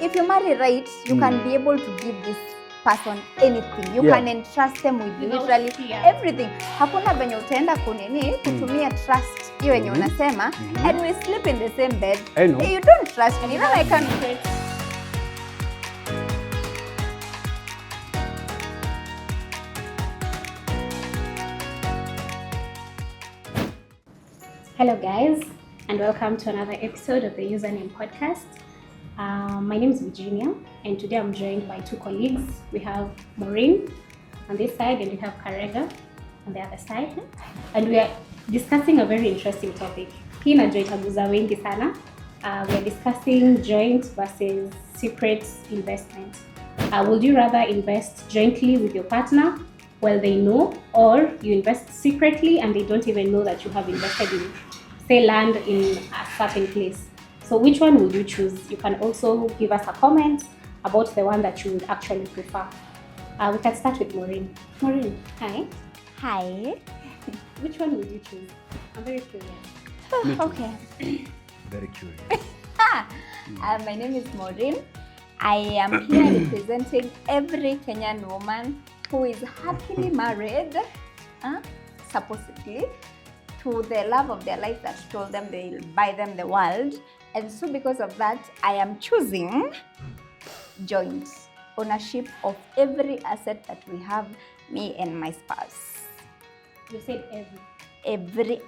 if you marry right, you can be able to give this person anything. You can entrust them with literally everything. Hakuna venye utaenda kunini kutumia trust hiyo yenye unasema and we sleep in the same bed. You don't trust me. Even I can Hello guys, and welcome to another episode of the Username Podcast. My name is Virginia, and today I'm joined by two colleagues. We have Maureen on this side, and we have Karega on the other side. And we are discussing a very interesting topic. Hii na joint aguza wengi sana. We are discussing joint versus secret investment. Would you rather invest jointly with your partner while they know, or you invest secretly and they don't even know that you have invested in, say, land in a certain place? So which one would you choose? You can also give us a comment about the one that you would actually prefer. We can start with Maureen. Maureen, hi. Hi. Which one would you choose? I'm very curious. Okay. Very curious. My name is Maureen. I am here representing every Kenyan woman who is happily married, supposedly, to the love of their life that told them they'll buy them the world. And so because of that, I am choosing joint ownership of every asset that we have, me and my spouse. You said every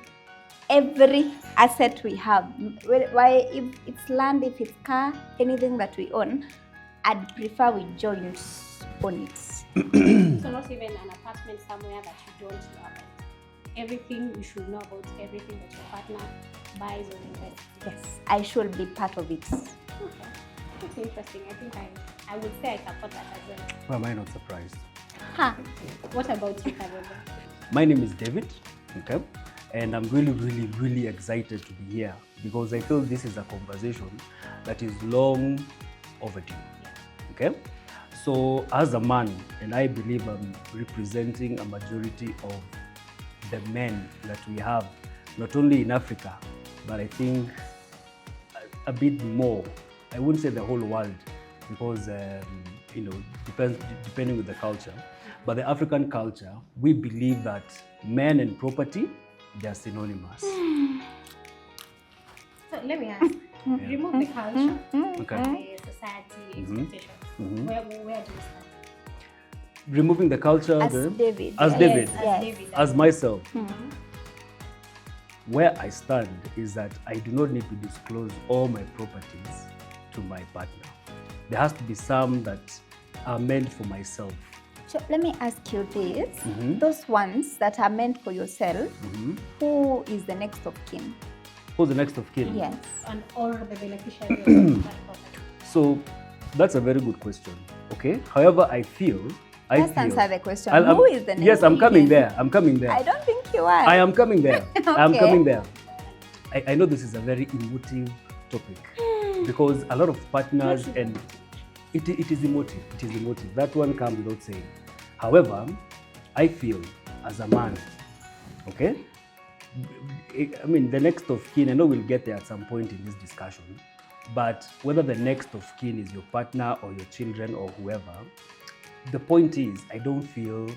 asset we have. Why, if it's land, if it's car, anything that we own, I'd prefer we joint own it. So not even an apartment somewhere that you don't know about. Everything you should know about everything that your partner buys or invests. Yes, I should be part of it. Okay, that's interesting. I think I would say I support that as well. Why am I not surprised? What about you, Karega? My name is David, okay, and I'm really excited to be here because I feel this is a conversation that is long overdue, okay? So as a man, and I believe I'm representing a majority of the men that we have, not only in Africa, but I think a bit more. I wouldn't say the whole world because, depending with the culture, but the African culture, we believe that men and property, they're synonymous. So let me ask, remove the culture, Okay. the society expectations. Where do you start? Removing the culture, As David. as Yes. David, David. as myself. Where I stand is that I do not need to disclose all my properties to my partner. There has to be some that are meant for myself. So let me ask you this. Those ones that are meant for yourself, who is the next of kin? Who's the next of kin? Yes. And or the beneficiary of that property. So that's a very good question. Okay. However, I feel. Just answer the question. I'll- Who is the next? Yes, I'm of coming kin? there. I'm coming there. I don't think you are. I am coming there. I am Okay. coming there. I know this is a very emotive topic because a lot of partners and it is emotive. It is emotive. That one comes without saying. However, I feel as a man, okay? I mean, the next of kin, I know we'll get there at some point in this discussion, but whether the next of kin is your partner or your children or whoever, the point is, I don't feel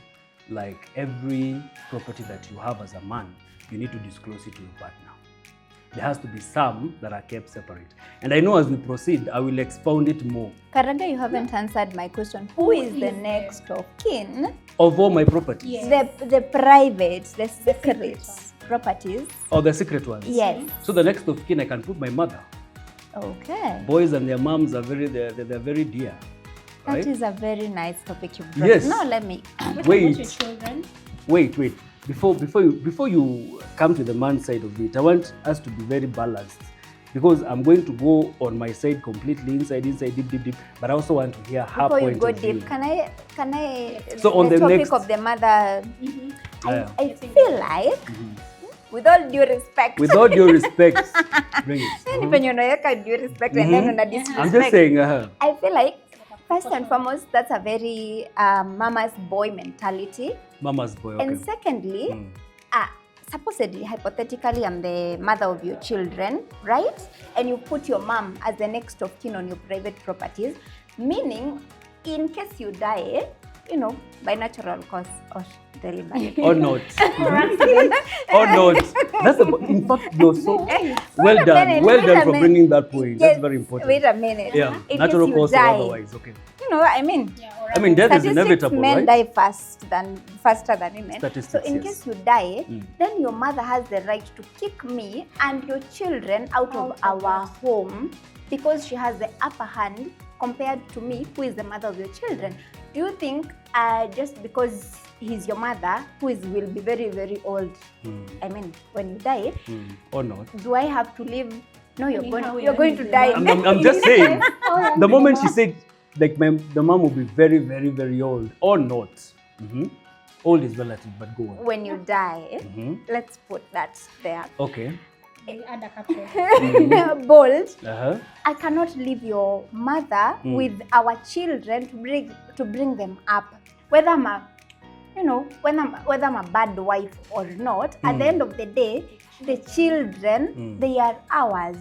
like every property that you have as a man, you need to disclose it to your partner. There has to be some that are kept separate. And I know as we proceed, I will expound it more. Karega, you haven't answered my question. Who is the next of kin? Of all my properties. Yes. The private, the secret properties. Or the secret ones. Yes. So the next of kin, I can put my mother. Okay. Boys and their moms are they're very dear. That Right? is a very nice topic you brought. Yes. Now let me. What Wait. about your children? Wait. Before you come to the man side of it, I want us to be very balanced because I'm going to go on my side completely inside, deep. But I also want to hear her Before you point go of view. deep, can I? So on the topic next- of the mother, Yeah. I feel like, with all due respect, With all due respect, bring it. depending on due respect and then on a disrespect. I'm just saying, I feel like first and foremost, that's a very mama's boy mentality. mama's boy. Okay. And secondly, supposedly, hypothetically, I'm the mother of your children, right? And you put your mom as the next of kin on your private properties, meaning in case you die, by natural cause or deliberate. Or not. Or not. In fact, you're so well done. Well done for bringing that point. Yes, That's very important. Wait a minute. Yeah, In natural case you cause or die, otherwise. Okay. Yeah, That is inevitable, men right? die faster than women. Statistics, So in yes. case you die, then your mother has the right to kick me and your children out of our home because she has the upper hand compared to me, who is the mother of your children. Do you think just because he's your mother, will be very, very old, when you die, Or not? do I have to live? No, you're going to die. I'm just saying, the moment she said, like, the mom will be very, very, very old or not. Old is relative, but go on. When you die, let's put that there. Okay. Add a caption. Bold. Uh-huh. I cannot leave your mother with our children to bring them up. Whether I'm a, whether I'm a bad wife or not, at the end of the day, the children, they are ours.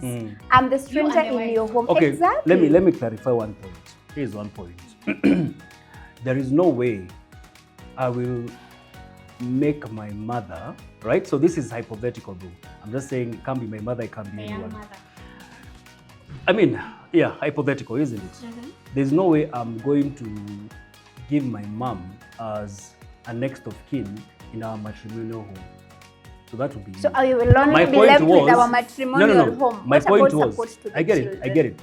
I'm the stranger in your home. Okay, Exactly. let me clarify one point. Here's one point. There is no way I will make my mother, right? So this is hypothetical though. I'm just saying it can't be my mother, it can't be anyone. Hypothetical, isn't it? There's no way I'm going to give my mom as a next of kin in our matrimonial home. So that would be So I will only be left with our matrimonial home. My What point about was, support to the I get children? it.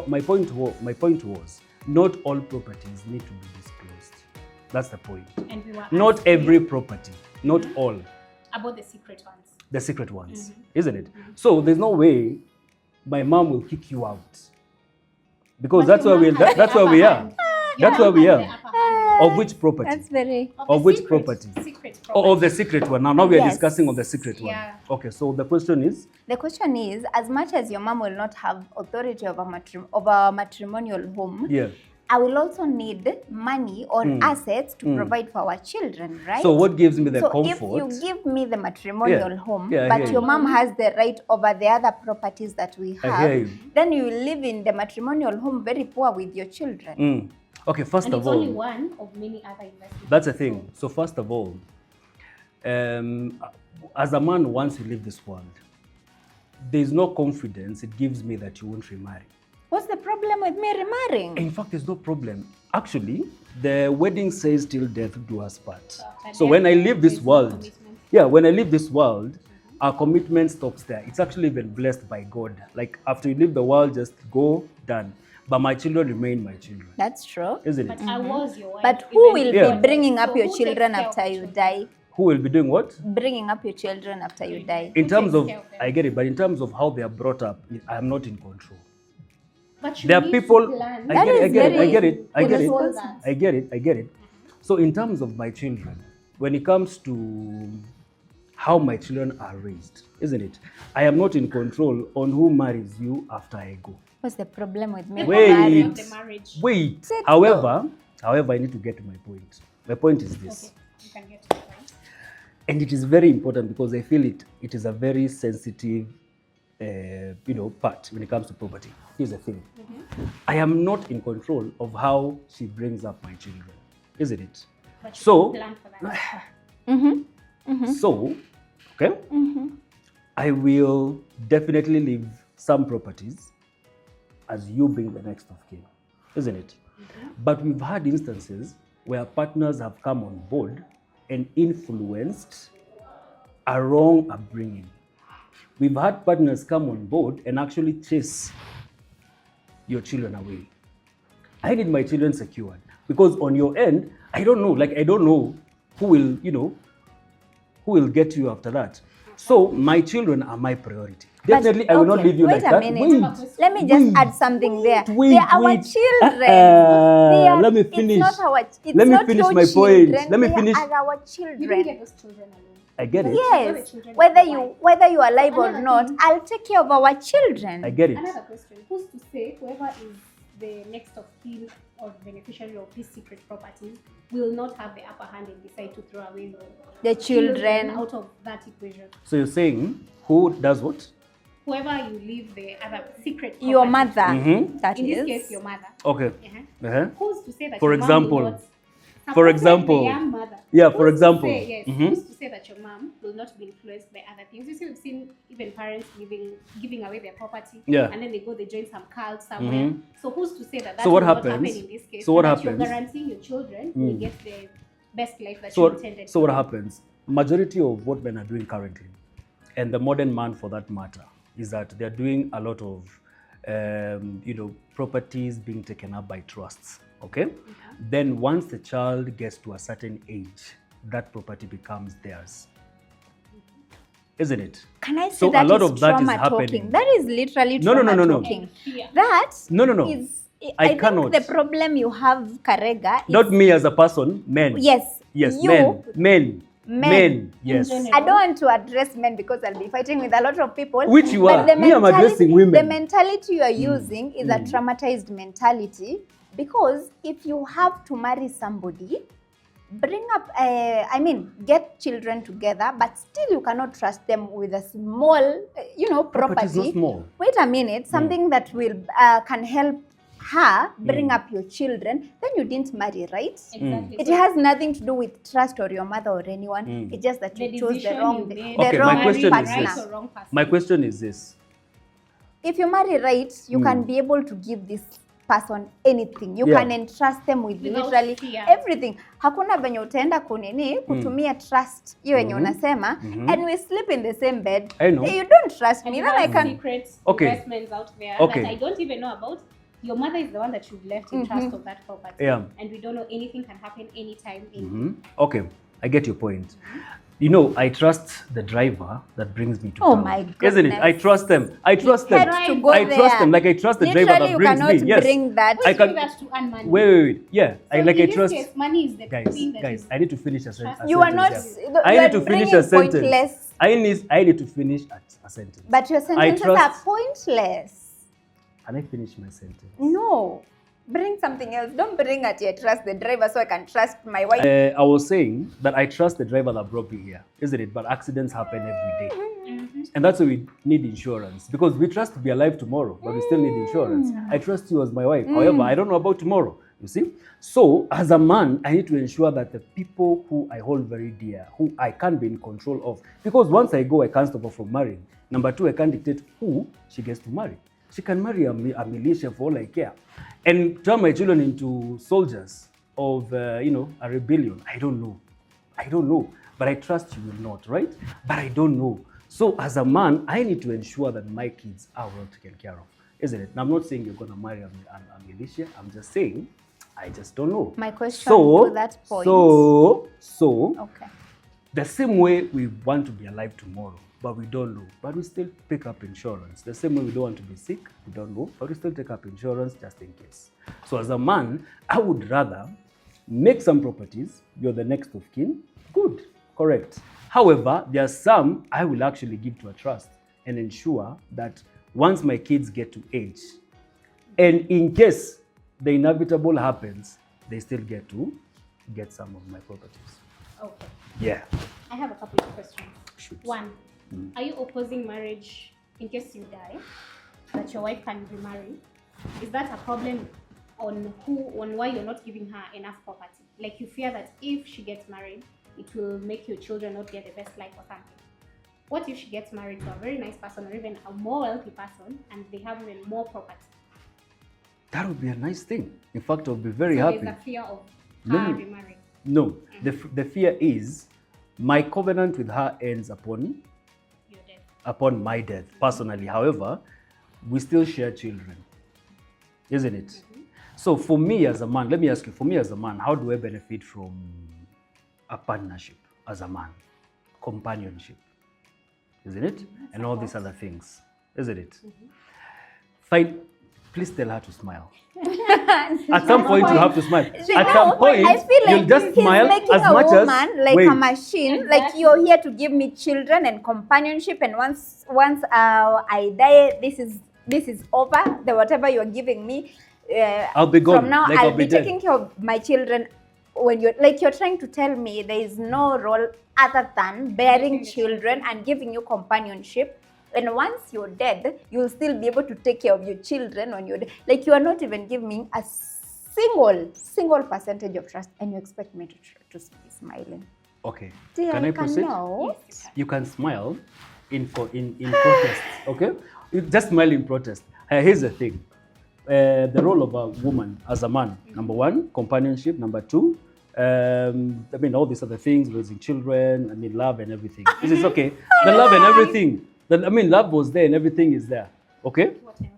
My point was, not all properties need to be disclosed. That's the point. And we were Not every property, not all. about the secret ones. The secret ones, isn't it? So there's no way my mom will kick you out, because that's where we that's where we are. That's where we are. Of which property? That's very... Of which property? Secret Oh, of the secret one. Now we are Yes. discussing of the secret one. Yeah. Okay, so the question is, The question is, as much as your mom will not have authority over our matrimonial home, yeah. I will also need money or assets to provide for our children, right? So what gives me the So comfort? if you give me the matrimonial home, Yeah, I but hear your you. mom has the right over the other properties that we I have, hear you. then you will live in the matrimonial home very poor with your children. Okay, first And of it's all, only one of many other investments. that's the thing. So first of all, as a man, once you leave this world, there's no confidence it gives me that you won't remarry. What's the problem with me remarrying? In fact, there's no problem. Actually, the wedding says till death do us part. and So then when I leave this there's no world, commitment. when I leave this world, our commitment stops there. It's actually been blessed by God. Like after you leave the world, just go, done. But my children remain my children, That's true. isn't But it? I was your wife. But who will Yeah. be bringing up So your who takes children care of after the you children? die? Who will be doing what? Bringing up your children after you die. In terms takes of, care of them? I get it, but in terms of how they are brought up, I am not in control. But you There are need people, to plan. I get it. So in terms of my children, when it comes to how my children are raised, isn't it? I am not in control on who marries you after I go. What's the problem with me? Wait. marrying? The marriage. Wait. Set However, I need to get to my point. My point is this. Okay, you can get to the point. And it is very important because I feel it is a very sensitive part when it comes to property. Here's the thing. I am not in control of how she brings up my children, isn't it? But you So, can plan for that. So, okay, I will definitely leave some properties as you being the next of kin, isn't it? But we've had instances where partners have come on board and influenced a wrong upbringing. We've had partners come on board and actually chase your children away. I need my children secured because on your end, I don't know who will get you after that. So my children are my priority. But, Definitely, I will not okay, leave you wait like a that. minute. Let me just add something there. Wait, they are our wait. children. They are, Let me finish. It's not our, it's Let me not finish your my children. point. Let me finish. They are our You didn't children. get those children alone. I get it. Yes. children Whether of the you are alive or Another not, thing. I'll take care of our children. I get it. Another question. Who's to say whoever is the next of kin or beneficiary of these secret properties will not have the upper hand and decide to throw away The children. out of that equation. So you're saying who does what? Whoever you leave the other secret property, Your mother. Mhm. That in this is. case your mother. Okay. Uh-huh. Who's to say that For your example, mom will not for support example, the young mother? yeah, for Who's to example. say, yes, Mhm. who's to say that your mom will not be influenced by other things? You see, we've seen even parents giving away their property, Yeah. and then they join some cult somewhere. Mhm. So who's to say that that So will what not happens? happen in this case? So what and that happens? You're guaranteeing your children will get the best life that So you what, intended. so for what them. happens? Majority of what men are doing currently, and the modern man for that matter, is that they're doing a lot of, properties being taken up by trusts. Okay? Then once the child gets to a certain age, that property becomes theirs. Isn't it? Can I say So a that lot is of that is trauma happening. talking? That is literally No, no, trauma no, no, no. talking. Yeah. That No. is, I think cannot. the problem you have, Karega, is Not me as a person, men. yes, Yes, you, men. Yes. general. I don't want to address men because I'll be fighting with a lot of people. Which you but are. the Me, I'm addressing women. The mentality you are using is a traumatized mentality, because if you have to marry somebody, bring up, get children together, but still you cannot trust them with a small, Property is not property. small. Wait a minute, something that will can help her bring up your children, then you didn't marry, right? Exactly. It So has nothing to do with trust or your mother or anyone. It's just that the you chose the decision wrong, you made, Okay, the my wrong question is partner. this. right or wrong person. My question is this. If you marry right, you can be able to give this person anything. You Yeah. can entrust them with Without literally fear. everything. Hakuna venye utaenda kutumia trust hiyo yenye unasema, and we sleep in the same bed. I know. You don't trust And me, you then I have can. secret Okay. investments out there Okay. that I don't even know about. Your mother is the one that you've left in trust of that property. Yeah. And we don't know, anything can happen anytime. Okay, I get your point. I trust the driver that brings me to Oh town. my Isn't it? goodness. I trust them. I trust them. Had to go I trust there. them like I trust the driver Literally, that you brings cannot me. Yes. bring that. I I can. that to earn money. Wait. Yeah. So I in trust. this case, money is the thing that Guys, is I need to finish a sentence. You are not. I you need are to finish bringing a sentence. pointless. I need to finish a sentence. But your sentences are trust- pointless. Can I finish my sentence? No. Bring something else. Don't bring at I trust the driver so I can trust my wife. I was saying that I trust the driver that brought me here, isn't it? But accidents happen every day. And that's why we need insurance, because we trust to be alive tomorrow, but we still need insurance. I trust you as my wife. However, I don't know about tomorrow, you see? So as a man, I need to ensure that the people who I hold very dear, who I can't be in control of, because once I go, I can't stop her from marrying. Number two, I can't dictate who she gets to marry. She can marry a militia for all I care, and turn my children into soldiers of, a rebellion. I don't know, but I trust you will not, right? But I don't know. So as a man, I need to ensure that my kids are well taken care of, isn't it? Now, I'm not saying you're going to marry a militia. I'm just saying, I just don't know. My question to that point. So, Okay. the same way we want to be alive tomorrow, but we don't know, but we still pick up insurance. The same way we don't want to be sick, we don't know, but we still take up insurance just in case. So as a man, I would rather make some properties. You're the next of kin. Good, correct. However, there are some I will actually give to a trust and ensure that once my kids get to age, and in case the inevitable happens, they still get some of my properties. Okay. Yeah. I have a couple of questions. Shoot. One, are you opposing marriage in case you die, that your wife can remarry? Is that a problem on why you're not giving her enough property? Like, you fear that if she gets married, it will make your children not get the best life or something. What if she gets married to a very nice person or even a more wealthy person and they have even more property? That would be a nice thing. In fact, I would be very So happy. there's a fear of No, her no. remarrying. No, the fear is my covenant with her ends upon Your death. my death, personally. However, we still share children, isn't it? So for me as a man, let me ask you, for me as a man, how do I benefit from a partnership as a man? Companionship, isn't it? And all these other things, isn't it? Fine. Please tell her to smile. At some point, you have to smile. At some point, I feel like you'll just he's smile making as a much woman as like wait. a machine. Like, you're here to give me children and companionship, and once I die, this is over. The whatever you're giving me, I'll be gone. From now, Like, I'll be dead. taking care of my children. When you're trying to tell me there is no role other than bearing children and giving you companionship. And once you're dead, you'll still be able to take care of your children when you're dead. Like, you are not even giving me a single percentage of trust, and you expect me to be smiling. Okay. Dear, Can I proceed? No. Yes, You can smile in protest. Okay. You just smile in protest. Here's the thing. The role of a woman as a man, number one, companionship. Number two, I mean, all these other things, raising children, I mean, love and everything. This is okay. The love and everything. I mean, love was there and everything is there. Okay? What else?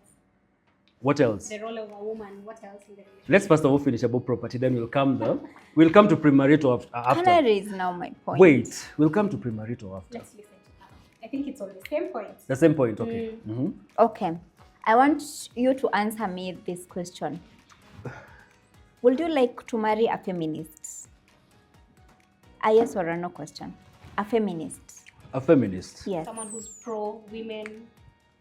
What else? The role of a woman. What else in the relationship? Let's first of all finish about property, then we'll come to premarital after. Can I raise now my point? Wait, we'll come to premarital after. Let's listen to her. I think it's on the same point. The same point, okay. Okay. I want you to answer me this question. Would you like to marry a feminist? A yes or a no question. A feminist. A feminist. Yes. Someone who's pro-women,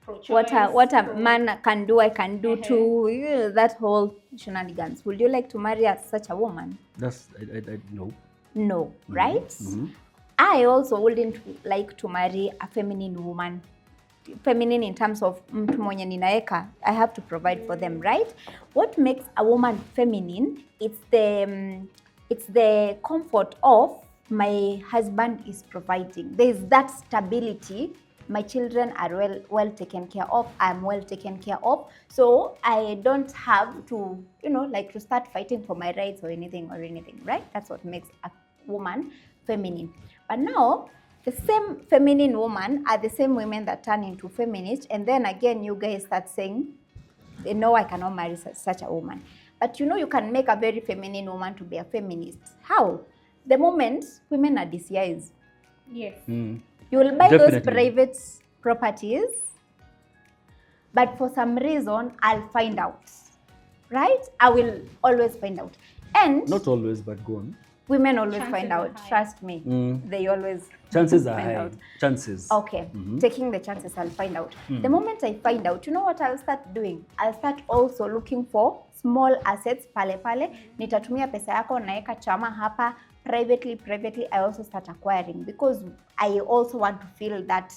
pro-choice. What a man can do, I can do too. Yeah, that whole shenanigans. Would you like to marry such a woman? That's I no. No, right? I also wouldn't like to marry a feminine woman. Feminine in terms of mtu mwenye ninaeka, I have to provide for them, right? What makes a woman feminine? It's the comfort of my husband is providing. There's that stability. My children are well taken care of. I'm well taken care of. So I don't have to, like to start fighting for my rights or anything, right? That's what makes a woman feminine. But now, the same feminine woman are the same women that turn into feminists, and then again you guys start saying, no, I cannot marry such a woman. But you can make a very feminine woman to be a feminist. How? The moment women are DCIs. Yes. You will buy Definitely. those private properties, but for some reason I'll find out, right? I will always find out. And Not always, but go on. women always Chances find are out. high. Trust me. They always Chances are find high. out. Chances. Okay, taking the chances, I'll find out. The moment I find out, you know what I'll start doing? I'll start also looking for small assets pale. Nitatumia pesa yako, naeka chama hapa, privately, I also start acquiring because I also want to feel that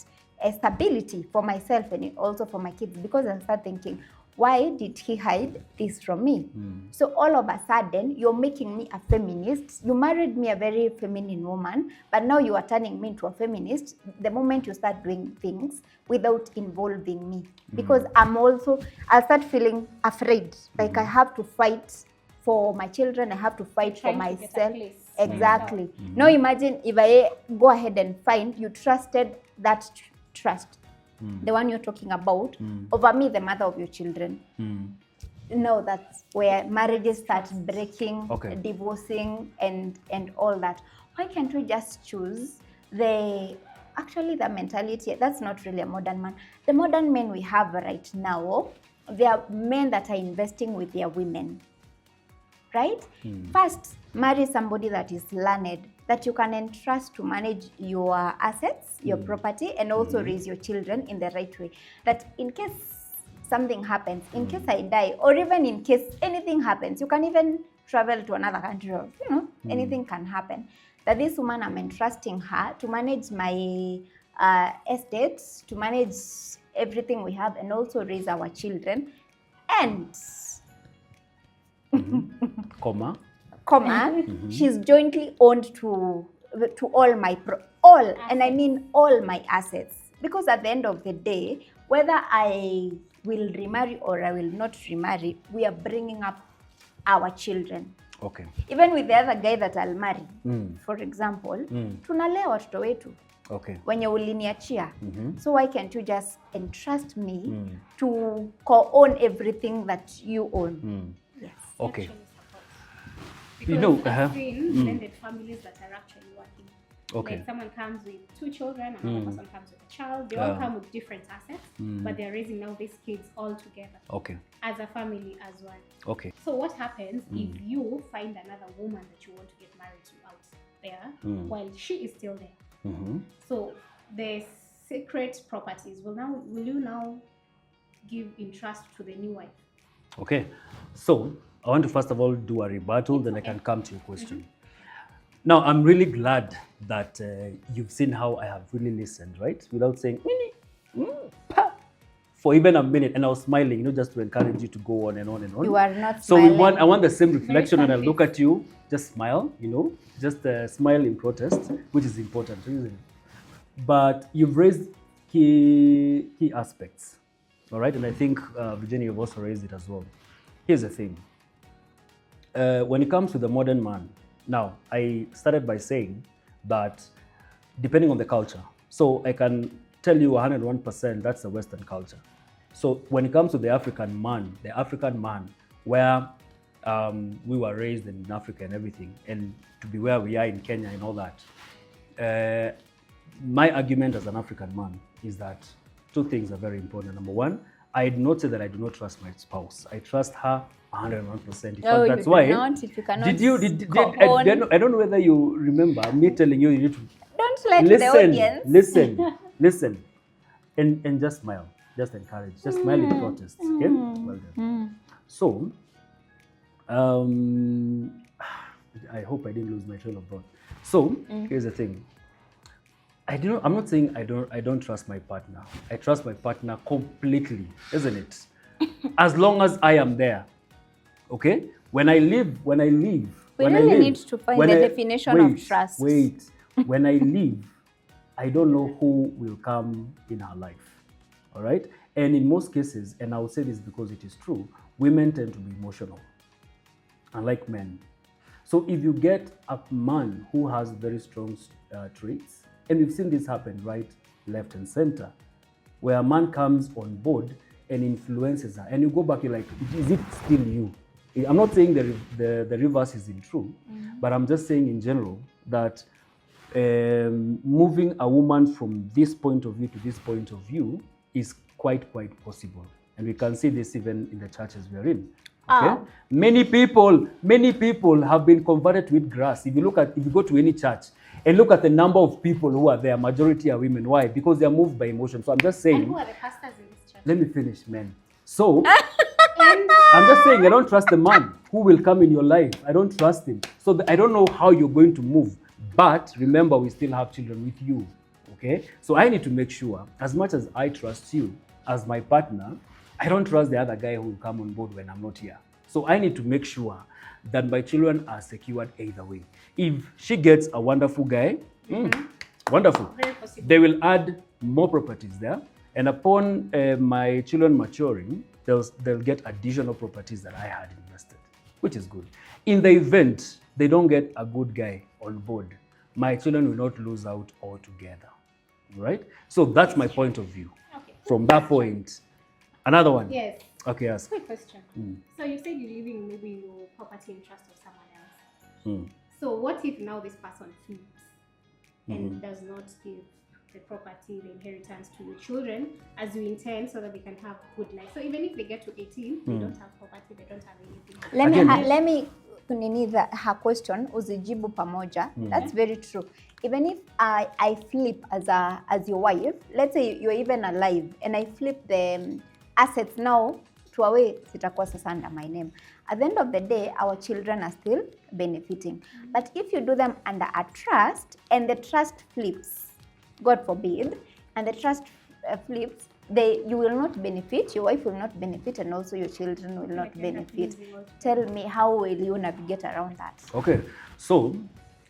stability for myself and also for my kids, because I'll start thinking, why did he hide this from me? So all of a sudden, you're making me a feminist. You married me a very feminine woman, but now you are turning me into a feminist the moment you start doing things without involving me. Because I'll start feeling afraid. Like I have to fight for my children, I have to fight for Trying to get a myself. place. Exactly. Now imagine if I go ahead and find you trusted that trust. The one you're talking about, over me, the mother of your children. No, that's where marriages start breaking, Okay. divorcing, and all that. Why can't we just choose the mentality? That's not really a modern man. The modern men we have right now, they are men that are investing with their women, right? First, marry somebody that is learned, that you can entrust to manage your assets, your property, and also raise your children in the right way. That in case something happens, in case I die, or even in case anything happens, you can even travel to another country, or anything can happen. That this woman, I'm entrusting her to manage my estate, to manage everything we have, and also raise our children. And Comma. she's jointly owned to all my and I mean all my assets, because at the end of the day, whether I will remarry or I will not remarry, we are bringing up our children. Okay. Even with the other guy that I'll marry, for example, tunalea watoto wetu Okay. wenye uliniachia. So why can't you just entrust me to co-own everything that you own? Yes. Okay. Actually support. You know, I've seen blended families that are actually working. Okay. Like someone comes with 2 children, another person comes with a child. They all come with different assets, but they're raising now these kids all together Okay. as a family as one. Okay. So what happens if you find another woman that you want to get married to out there while she is still there? So the secret properties will you now give in trust to the new wife? Okay, so I want to first of all do a rebuttal, then I can come to your question. Now, I'm really glad that you've seen how I have really listened, right? Without saying, for even a minute, and I was smiling, just to encourage you to go on and on and on. You are not So smiling. I want the same reflection when I look at you. Just smile, just smile in protest, which is important, isn't it? But you've raised key aspects, all right? And I think Virginia, you've also raised it as well. Here's the thing. When it comes to the modern man, now I started by saying that depending on the culture, so I can tell you 101% that's the Western culture. So when it comes to the African man, where we were raised in Africa and everything, and to be where we are in Kenya and all that, my argument as an African man is that two things are very important. Number one, I did not say that I do not trust my spouse. I trust her 101%. In fact, that's why. If you cannot I don't know whether you remember me telling you need to don't let the audience listen, and just smile, just encourage, just smile in protest. Okay, well done. So, I hope I didn't lose my train of thought. So here's the thing. I'm not saying I don't trust my partner. I trust my partner completely, isn't it? As long as I am there. Okay? When I leave. We really need to find the definition of trust. Wait. When I leave, I don't know who will come in our life. All right? And in most cases, and I will say this because it is true, women tend to be emotional, unlike men. So if you get a man who has very strong traits, and we've seen this happen right, left, and center, where a man comes on board and influences her, and you go back, you're like, is it still you? I'm not saying the reverse isn't true, but I'm just saying in general that moving a woman from this point of view to this point of view is quite possible. And we can see this even in the churches we're in. Okay? Many people have been converted to eat grass. If you go to any church and look at the number of people who are there, majority are women. Why? Because they are moved by emotion. So I'm just saying. And who are the pastors in this church? Let me finish, man. So I'm just saying I don't trust the man who will come in your life. I don't trust him. So I don't know how you're going to move. But remember, we still have children with you. Okay? So I need to make sure, as much as I trust you as my partner, I don't trust the other guy who will come on board when I'm not here. So I need to make sure that my children are secured either way. If she gets a wonderful guy, wonderful. Very possible. They will add more properties there. And upon my children maturing, they'll get additional properties that I had invested, which is good. In the event they don't get a good guy on board, my children will not lose out altogether. Right? So that's my point of view. Okay. From that point, another one. Yes. Okay, yes. Quick question. So you said you're leaving maybe your property in trust of someone else. So what if now this person flips and does not give the property, the inheritance to your children as you intend, so that they can have good life? So even if they get to 18, they don't have property, they don't have anything. Let me kunini her question uzijibu pamoja. That's very true. Even if I flip as your wife, let's say you're even alive and I flip the assets now to away zitakuwa sasa under my name. At the end of the day, our children are still benefiting. But if you do them under a trust and the trust flips, God forbid, and the trust flips, you will not benefit, your wife will not benefit, and also your children will not benefit. Tell me, how will you navigate around that? Okay, so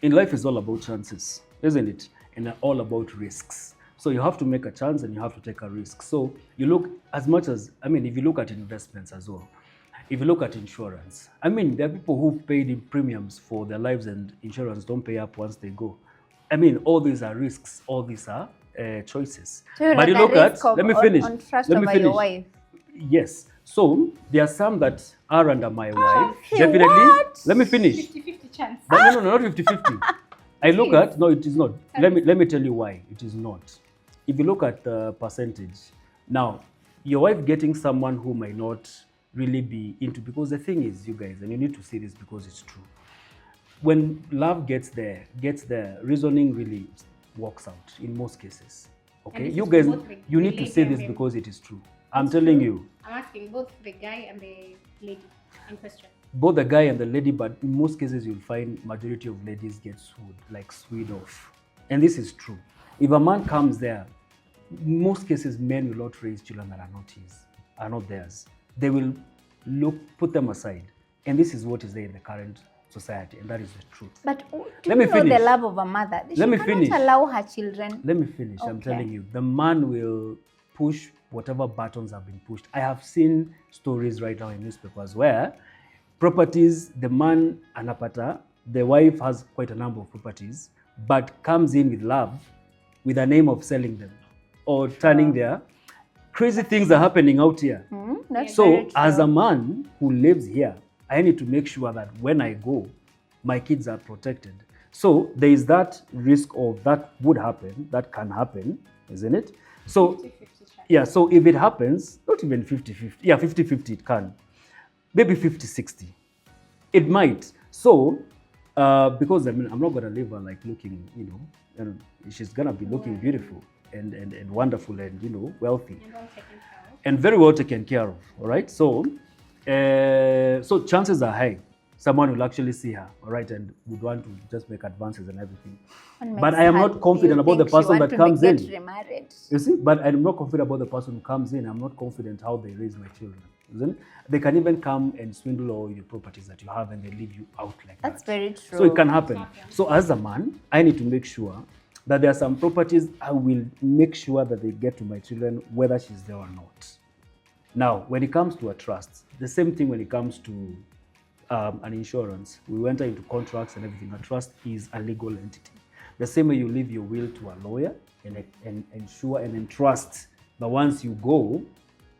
in life is all about chances, isn't it? And all about risks. So you have to make a chance and you have to take a risk. So you look as much as, if you look at investments as well, if you look at insurance, there are people who've paid in premiums for their lives and insurance don't pay up once they go. All these are risks, all these are choices. So but you look at, let me finish. Your wife. Yes. So there are some that are under my wife. Definitely. What? Let me finish. 50-50 chance. No, not 50-50. I look at, no, it is not. Let me tell you why it is not. If you look at the percentage, now, your wife getting someone who might not really be into, because the thing is, you guys, and you need to see this because it's true. When love gets there, reasoning really works out in most cases. Okay, you guys, you need to say this because it is true. I'm telling you. I'm asking both the guy and the lady in question? Both the guy and the lady, but in most cases you'll find majority of ladies get sued, like swayed off. And this is true. If a man comes there, most cases men will not raise children that are not theirs. They will put them aside. And this is what is there in the current society, and that is the truth. But do you know the love of a mother? She cannot allow her children. Let me finish. Okay. I'm telling you, the man will push whatever buttons have been pushed. I have seen stories right now in newspapers where properties, the man anapata, the wife has quite a number of properties, but comes in with love, with the name of selling them or turning their crazy things are happening out here. So as a man who lives here, I need to make sure that when I go, my kids are protected. So there is that risk of that would happen, that can happen, isn't it? So 50-50 yeah, so if it happens, not even 50-50, yeah, 50-50 it can. Maybe 50-60. It might. So, because I mean, I'm not going to leave her like looking, you know, and she's going to be looking beautiful and wonderful and, you know, wealthy. And well taken care of. And very well taken care of, all right? So, so chances are high someone will actually see her, all right, and would want to just make advances and everything. But I am not confident about the person that comes in. You see, but I'm not confident about the person who comes in. I'm not confident how they raise my children. Isn't? They can even come and swindle all your properties that you have and they leave you out like that. That's very true. So it can happen. So as a man, I need to make sure that there are some properties I will make sure that they get to my children whether she's there or not. Now, when it comes to a trust, the same thing when it comes to an insurance. We enter into contracts and everything. A trust is a legal entity. The same way you leave your will to a lawyer and ensure and entrust that once you go,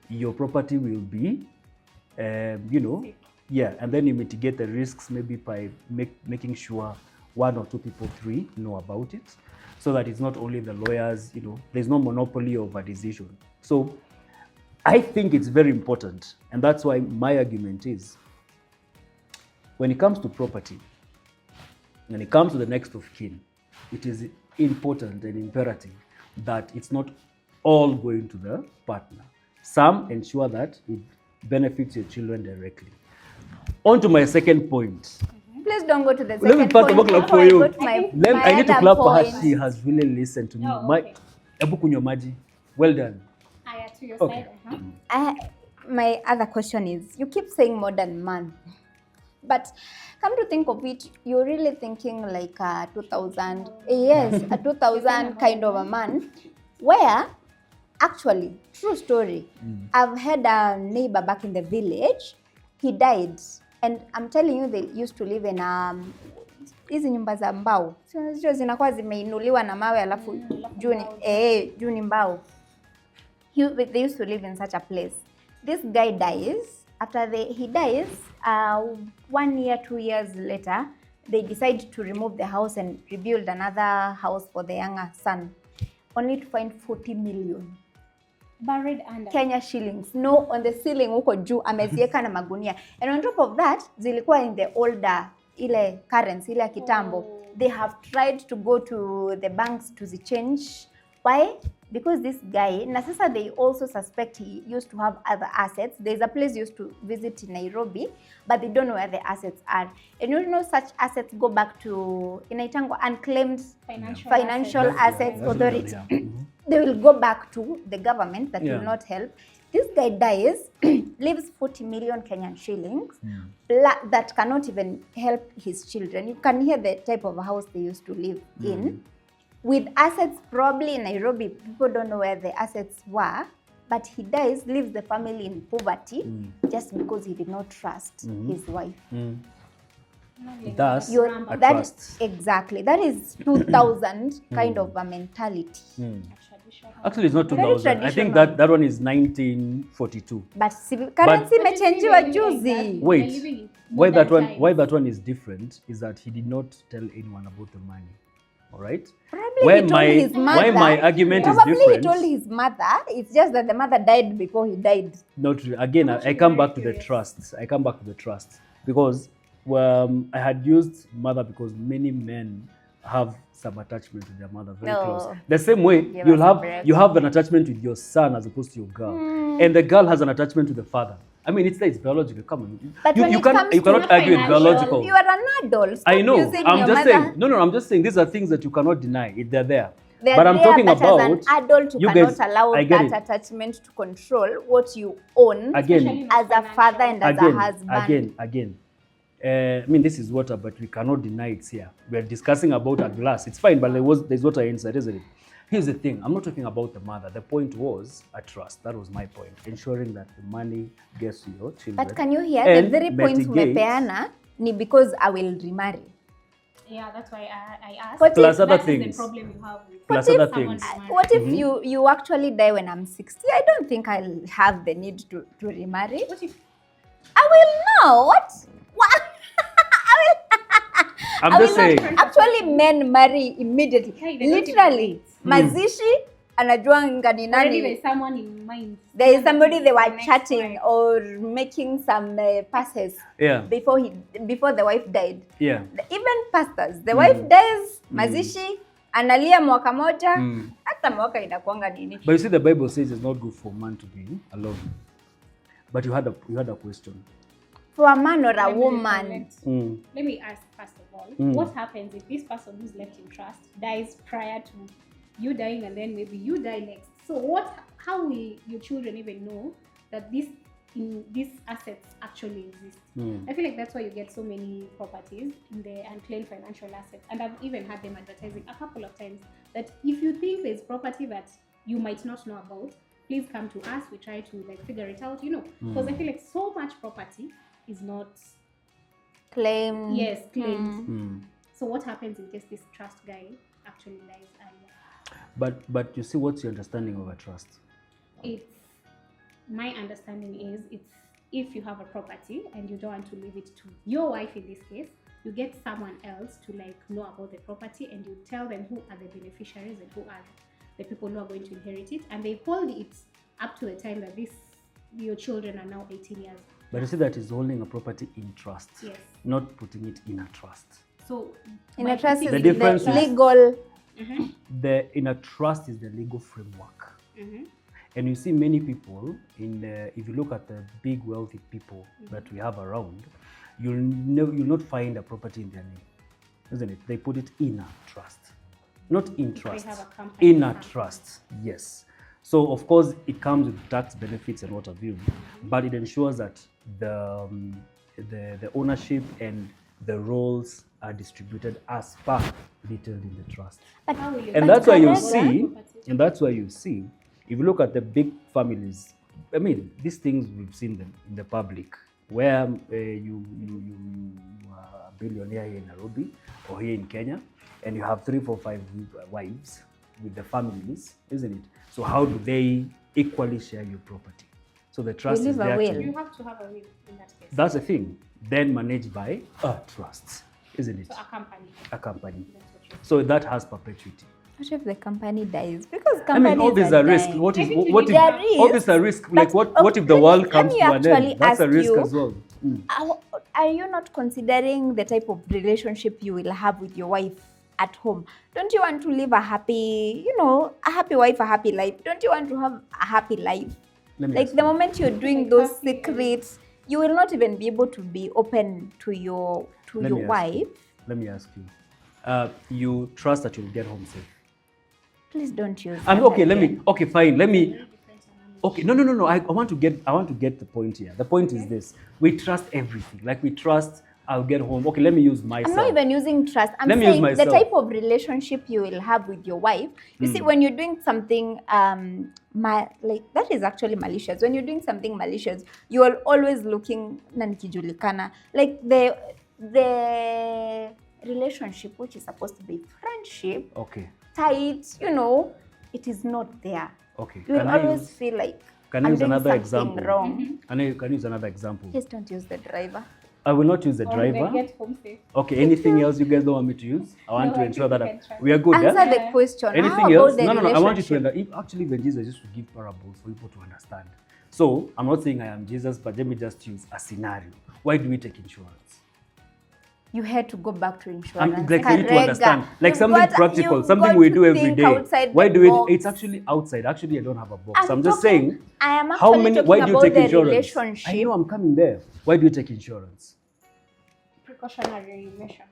your property will be, you know, yeah, and then you mitigate the risks maybe by making sure 1 or 2 people, 3 know about it, so that it's not only the lawyers, you know, there's no monopoly of a decision. So I think it's very important, and that's why my argument is, when it comes to property, when it comes to the next of kin, it is important and imperative that it's not all going to the partner. Some ensure that it benefits your children directly. On to my second point. Please don't go to the second Let me pass the clap for you. I need to clap for her. She has really listened to me. Ebu kunywa maji. Well done. To your side. My other question is, you keep saying modern man, but come to think of it, you're really thinking like a 2000, yes, a 2000 kind of a man, where actually, true story, I've had a neighbor back in the village, he died, and I'm telling you, they used to live in hizi nyumba za mbao, sio zinakuwa zimeinuliwa na mawe alafu juu ni mbao. They used to live in such a place. This guy dies. After he dies, 1 year, 2 years later, they decide to remove the house and rebuild another house for the younger son, only to find 40 million. Buried under Kenya shillings. No, on the ceiling huko juu amezieka na magunia. And on top of that, zilikuwa in the older ile currency ile kitambo. They have tried to go to the banks to change. Why? Because this guy, na sasa they also suspect he used to have other assets. There's a place used to visit in Nairobi, but they don't know where the assets are. And you know such assets go back to inaitango unclaimed financial assets authority. They will go back to the government that will not help. This guy dies, leaves 40 million Kenyan shillings that cannot even help his children. You can hear the type of house they used to live in. With assets probably in Nairobi, people don't know where the assets were, but he dies, leaves the family in poverty just because he did not trust his wife. That's a trust. Exactly. That is 2000 kind of a mentality. Actually, it's not 2000. I think that one is 1942. But currency imechangiwa juzi. Wait, why that one is different is that he did not tell anyone about the money. All right. Probably he told his mother. Why my argument is different. Probably he told his mother. It's just that the mother died before he died. Not really. Again, I come back to the trust. Because I had used mother because many men have some attachment to their mother, very close. The same way you have an attachment with your son as opposed to your girl, and the girl has an attachment to the father. I mean, it's biological. Come on. But when You it comes to cannot argue it's financial, biological. You are an adult. Stop I know. using I'm your just mother. saying. No, I'm just saying these are things that you cannot deny. They're there. They're But I'm there, talking but about as an adult, you you cannot guys. allow I get that it. attachment to control what you own Again, as a father and as a husband. again. I mean, this is water, but we cannot deny it's here. We're discussing about a glass. It's fine, but there's water inside, isn't it? Here's the thing. I'm not talking about the mother. The point was a trust. That was my point. Ensuring that the money gets to your children. But can you hear and the very points mitigate- umepeana ni because I will remarry. Yeah, that's why I asked. What Plus if other that things. is the problem you have with Plus if other someone things. to marry. What if you actually die when I'm 60? I don't think I'll have the need to remarry. What if I will know. What? I'm I just will not- saying. Actually, men marry immediately. Hey, they don't Literally. even Mazishi anajuanga ni already nani. there's someone in mind? There is somebody they were Next chatting wife. or making some passes Yeah. before the wife died. Yeah. Even pastors, the wife dies, mazishi analia mwaka moja, Mm. hata mwaka inakuanga nini. But you see, the Bible says it's not good for man to be alone. But you had a question. For a man or a Let me woman, recollect. Mm. Let me ask first of all, Mm. what happens if this person who's left in trust dies prior to you dying, and then maybe you die next? So how will your children even know that these assets actually exist? Mm. I feel like that's why you get so many properties in the unclaimed financial assets. And I've even had them advertising a couple of times that if you think there's property that you might not know about, please come to us. We try to figure it out, because I feel like so much property is not claim. claimed. Mm. So what happens in case this trust guy actually dies earlier? But you see, what's your understanding of a trust? It's my understanding is it's if you have a property and you don't want to leave it to your wife in this case, you get someone else to know about the property, and you tell them who are the beneficiaries and who are the people who are going to inherit it, and they hold it up to the time that your children are now 18 years. But you see, that is holding a property in trust, Yes. not putting it in a trust. So In by a trust is putting The it in difference is- legal. In a trust is the legal framework. Mhm. And you see many people if you look at the big wealthy people that we have around, you'll not find a property in their name, isn't it? They put it in a trust, not in trust. have a company In or a something. trust, yes. So of course it comes with tax benefits and what have you, but it ensures that the ownership and the roles are distributed as per detailed in the trust. How will you And get that's why you that see, property? and that's why you see, if you look at the big families, I mean, these things we've seen them in the public, where you are a billionaire here in Nairobi or here in Kenya, and you have 3, 4, 5 wives with the families, isn't it? So how do they equally share your property? So the trust You is leave a there. will. You have to have a will in that case. That's the thing. Then managed by a trust, isn't it? So a company. A company. That's what you're So that has perpetuity. What if the company dies? Because I companies mean, all these are risks. dying. What is I think what you if need to- all these are risks? Like But, what if the let world me comes to an actually end? That's a ask risk you- as well. Mm. Are you not considering the type of relationship you will have with your wife at home? Don't you want to live a happy wife, a happy life? Don't you want to have a happy life? Let me Like ask the you. moment you're doing Like those happy and- secrets, you will not even be able to be open to your Let me ask wife. you. Let me ask you. You trust that you'll get home safe? Please don't use. I'm that okay. again. Okay, fine. Let me. different analysis. Okay, no. I want to get the point here. The point is this: we trust everything. Like we trust I'll get home. Okay, let me use myself. I'm not even using trust. I'm Let me use saying the myself. type of relationship you will have with your wife. You see, when you're doing something like that is actually malicious. When you're doing something malicious, you are always looking na nikijulikana. Like the relationship, which is supposed to be friendship, Okay. tight, it is not there. Okay. You will Can I always use- feel like can I I'm use doing another something example? wrong. Can I use another example? Please don't use the driver. I will not use the Or driver. they get home safe. Okay, anything else you guys don't want me to use? I want No, to I ensure think that we can try. we are good. Answer Yeah? the question. How Anything about else? the No. I want you to relationship? actually, even Jesus used to give parables for people to understand. So I'm not saying I am Jesus, but let me just use a scenario. Why do we take insurance? you had to go back to insurance. Like for you to Karega. understand, like You've something got- practical, you've something got we to do every think day. outside Why the do it? box. It's actually outside. Actually, I don't have a box. I'm I'm just talking- saying. I am How actually many? talking Why do you about take the insurance? relationship. I know I'm coming there. Why do you take insurance? Precautionary measure.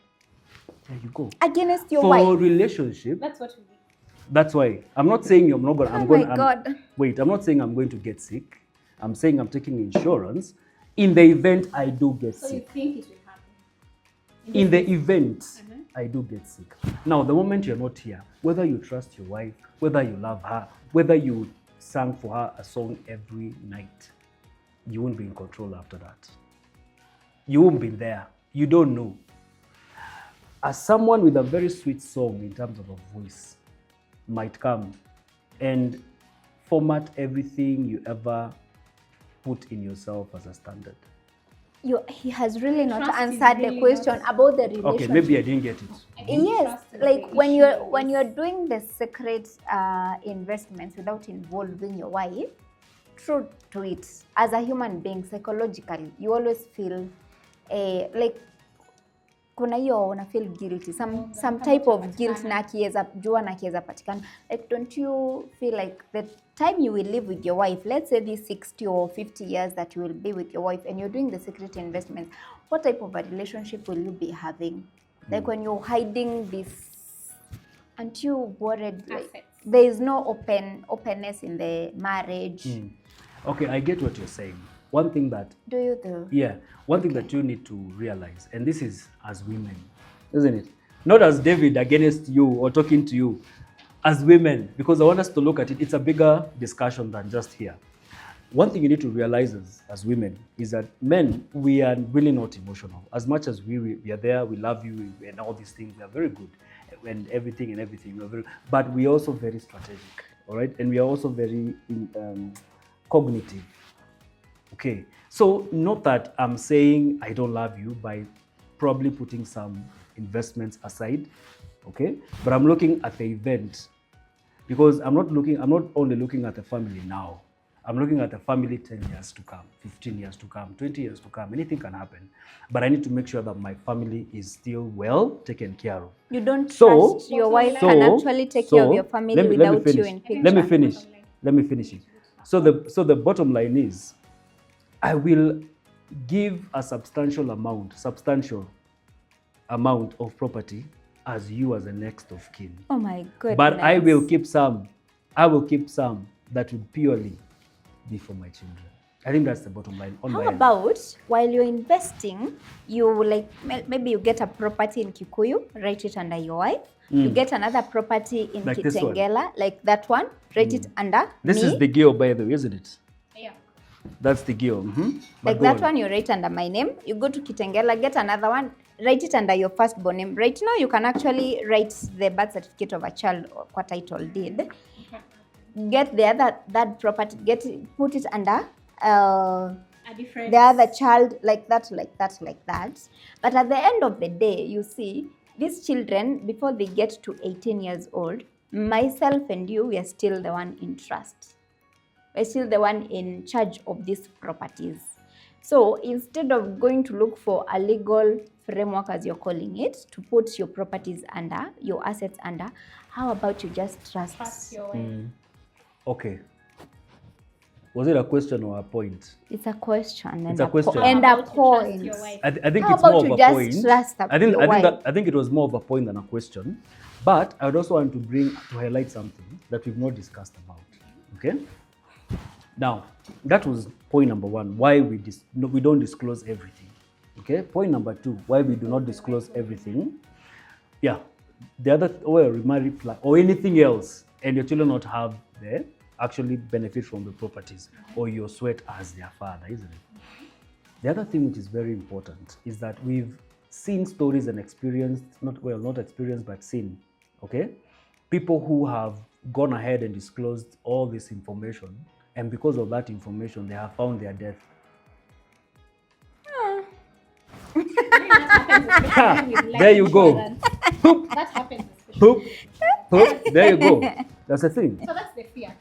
There you go. Against your For wife. relationship, That's what we need. that's why I'm not saying I'm not going. Oh I'm my going. God. Wait, I'm not saying I'm going to get sick. I'm saying I'm taking insurance in the event I do get So you sick. think it will happen? In the event Mhm. I do get sick. Now, the moment you're not here, whether you trust your wife, whether you love her, whether you sang for her a song every night, you won't be in control after that. You won't be there. You don't know. As someone with a very sweet song in terms of a voice might come and format everything you ever put in yourself as a standard. He has really not Trust is answered really the question not- about the relationship. Okay, maybe I didn't get it. I think Yes, trust is like the when issue. you're doing the secret investments without involving your wife, true to it, as a human being, psychologically, you always feel like kuna hiyo una feel guilty, some type of guilt na akiweza jua na akiweza patikana. Like, don't you feel like the time you will live with your wife, let's say these 60 or 50 years that you will be with your wife and you're doing the secret investments, what type of a relationship will you be having? Like when you're hiding this, aren't you worried? Like, Assets. there is no openness in the marriage. Okay, I get what you're saying. One thing that Do you though? Yeah, one thing that you need to realize, and this is as women, isn't it? Not as David against you or talking to you, as women, because I want us to look at it. It's a bigger discussion than just here. One thing you need to realize as women is that men, we are really not emotional. As much as we are there, we love you and all these things, we are very good and everything, we are very, but we are also very strategic, all right? And we are also very cognitive. Okay, so not that I'm saying I don't love you by probably putting some investments aside, okay? But I'm looking at the event because I'm not only looking at the family now. I'm looking at the family 10 years to come, 15 years to come, 20 years to come. Anything can happen. But I need to make sure that my family is still well taken care of. You don't So- trust your wife can actually take care of your family without you in picture. Let me finish it. So the bottom line is, I will give a substantial amount of property as you as the next of kin. Oh my goodness. But I will keep some that would purely be for my children. I think that's the bottom line on my How end. about while you're investing, you like maybe you get a property in Kikuyu, write it under your wife. You get another property in Like this one. Kitengela, like that one, write it under This me. is the Geo, by the way, isn't it? Yeah. That's the Geo. Like that one, you write under my name. You go to Kitengela, get another one, write it under your firstborn name. Right now, you can actually write the birth certificate of a child or what title deed. Get the other that property, put it under A different. the other child, like that. But at the end of the day, you see, these children, before they get to 18 years old, myself and you, we are still the one in trust. We're still the one in charge of these properties. So instead of going to look for a legal framework, as you're calling it, to put your properties under, your assets under, how about you just Trust your wife. Okay. Was it a question or a point? It's a question and It's a question. and How a about you trust point. your wife? I think How it's about more you of a just point. trust your wife? I think it was more of a point than a question. But I would also want to highlight something that we've not discussed about. Okay. Now, that was point number one. Why we don't disclose everything. Okay. Point number two. Why we do not disclose everything. Yeah. The other, or a remarriage plan or anything else, and your children not have the actually benefit from the properties or your sweat as their father, isn't it? The other thing which is very important is that we've seen stories and experienced, not experienced, but seen, okay? People who have gone ahead and disclosed all this information, and because of that information, they have found their death. There you go. That happens. Hoop, hoop, there you go. That's the thing. So that's the fear.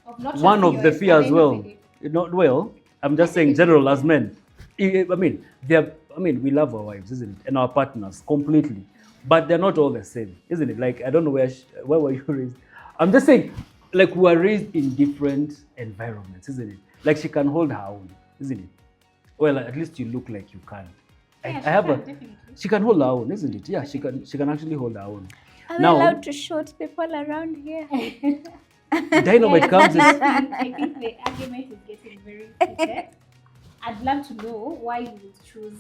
Of not One trusting of your the wife fear at as the end well. of the day. Not well. I'm just saying general as men. I mean, we love our wives, isn't it? And our partners completely. But they're not all the same, isn't it? Like, I don't know where were you raised? I'm just saying, like, we are raised in different environments, isn't it? Like, she can hold her own, isn't it? Well, at least you look like you can. She can hold her own, isn't it? Yeah, she can actually hold her own. I'm allowed to shoot people around here. Dynamite comes in. I think the argument is getting very heated. I'd love to know why you would choose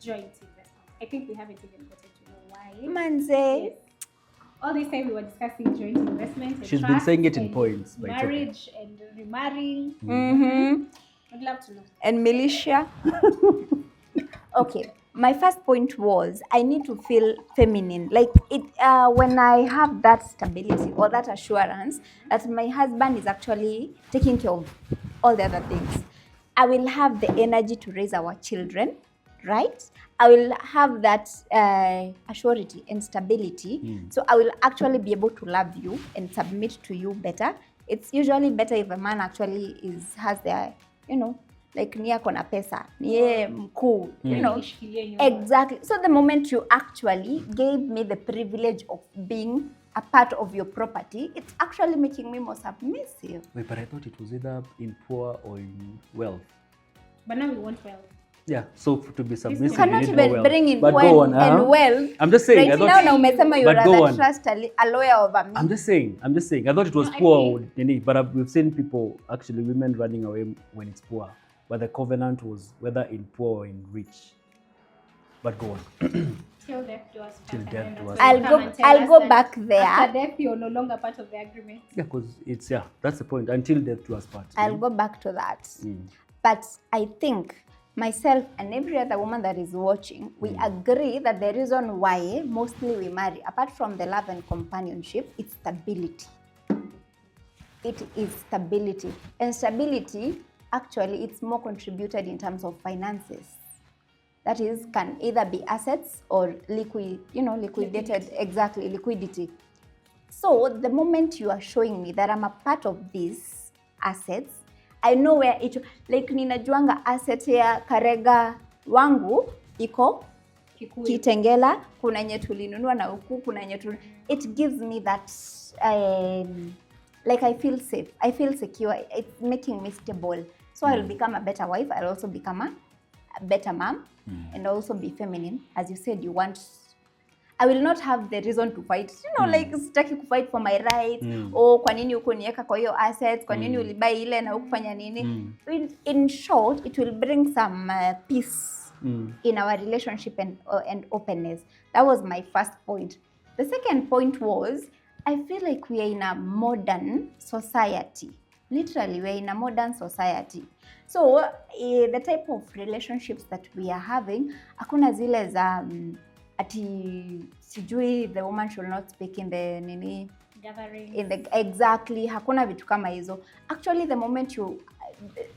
joint investment. I think we haven't even gotten to know why. Manze. Yes. All this time we were discussing joint investment. And She's been saying it in points. But marriage and remarrying. Mm-hmm. I'd love to know. And militia. Okay. My first point was I need to feel feminine. Like it when I have that stability or that assurance that my husband is actually taking care of all the other things, I will have the energy to raise our children, right? I will have that assurity and stability. So I will actually be able to love you and submit to you better. It's usually better if a man actually has their, like ni ako na pesa, niye mkuu, Exactly. So the moment you actually gave me the privilege of being a part of your property, it's actually making me more submissive. Wait, but I thought it was either in poor or in wealth. But now we want wealth. Yeah, so to be submissive, You cannot you need even more bring in but wealth go on, and wealth. I'm just saying. Right now, umesema you but go rather on. trust a lawyer over me. I'm just saying. I thought it was No, poor, but we've seen people, actually women running away when it's poor. But the covenant was whether in poor or in rich. But go on. Till death do us part. Till death do us I'll go back there. After death, you're no longer part of the agreement. Yeah, because that's the point. Until death do us part. I'll go back to that. But I think myself and every other woman that is watching, we agree that the reason why mostly we marry, apart from the love and companionship, it's stability. It is stability. And stability, actually, it's more contributed in terms of finances. That is, can either be assets or liquidated, exactly, liquidity. So the moment you are showing me that I'm a part of these assets, I know where it, like ninajuanga asset ya Karega wangu iko Kitengela, kuna nye tulinunua na huku, kuna nye tulinunua. It gives me that, like I feel safe, I feel secure, it's making me stable. So I'll become a better wife, I'll also become a better mom, and also be feminine. As you said, I will not have the reason to fight. Like sitaki ku fight for my rights. Kwa nini uko niweka kwa hiyo assets? Kwa nini ulibai ile na ukufanya nini? In short, it will bring some peace in our relationship and openness. That was my first point. The second point was, I feel like we are in a modern society. Literally, we are in a modern society. So, the type of relationships that we are having, hakuna zile za ati sijui the woman should not speak in the gathering. Exactly, hakuna vitu kama hizo. Actually, the moment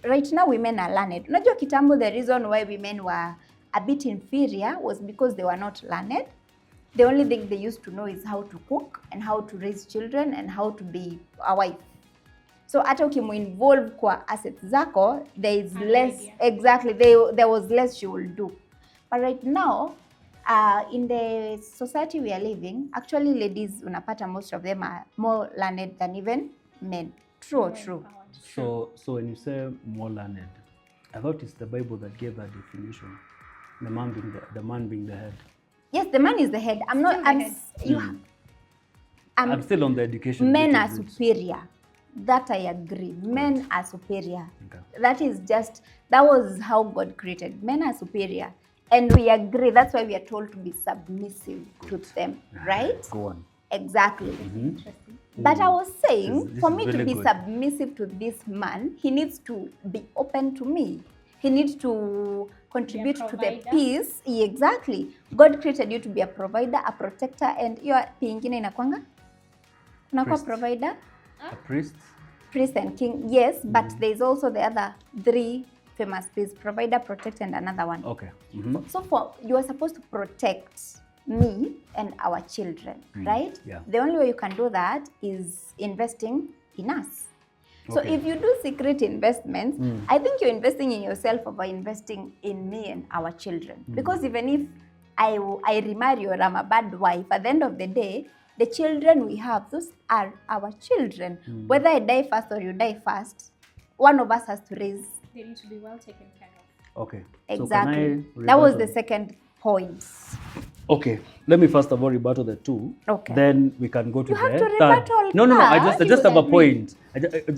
right now women are learned. Unajua kitambo, the reason why women were a bit inferior was because they were not learned. The only thing they used to know is how to cook and how to raise children and how to be a wife. So hata ukimu-involve kwa assets zako, there is less, exactly, there was less she will do. But right now, in the society we are living, actually ladies, unapata most of them are more learned than even men. True or true? So when you say more learned, I thought it's the Bible that gave that definition. The man being the head. Yes, the man is the head. I'm still on the education. Men are superior. That I agree. Men are superior. Okay. That was how God created. Men are superior. And we agree. That's why we are told to be submissive to them. Right? Go on. Exactly. But I was saying, for me to be submissive to this man, he needs to be open to me. He needs to contribute to the peace. Exactly. God created you to be a provider, a protector, and your pingine inakwanga? Unakuwa provider? A priest? Priest and king, yes, but there's also the other three famous priests: provider, protect, and another one. Okay. So you are supposed to protect me and our children, right? Yeah. The only way you can do that is investing in us. So Okay. if you do secret investments, I think you're investing in yourself over investing in me and our children. Because even if I remarry or I'm a bad wife, at the end of the day, the children we have, those are our children. Whether I die first or you die first, one of us has to raise. They need to be well taken care of. Okay. Exactly. So That was the second point. Okay, let me first of all rebuttal the two. Okay. Then we can go to You the have to third. rebuttal No. I first. just have a Agree. point.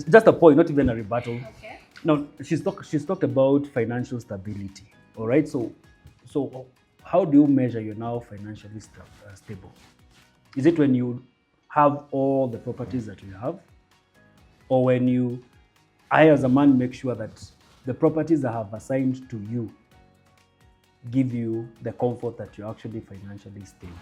Just a point, not even a rebuttal. Okay. No, she's talked about financial stability. All right. So how do you measure you're now financially stable? Is it when you have all the properties that you have, or when I as a man make sure that the properties I have assigned to you give you the comfort that you're actually financially stable?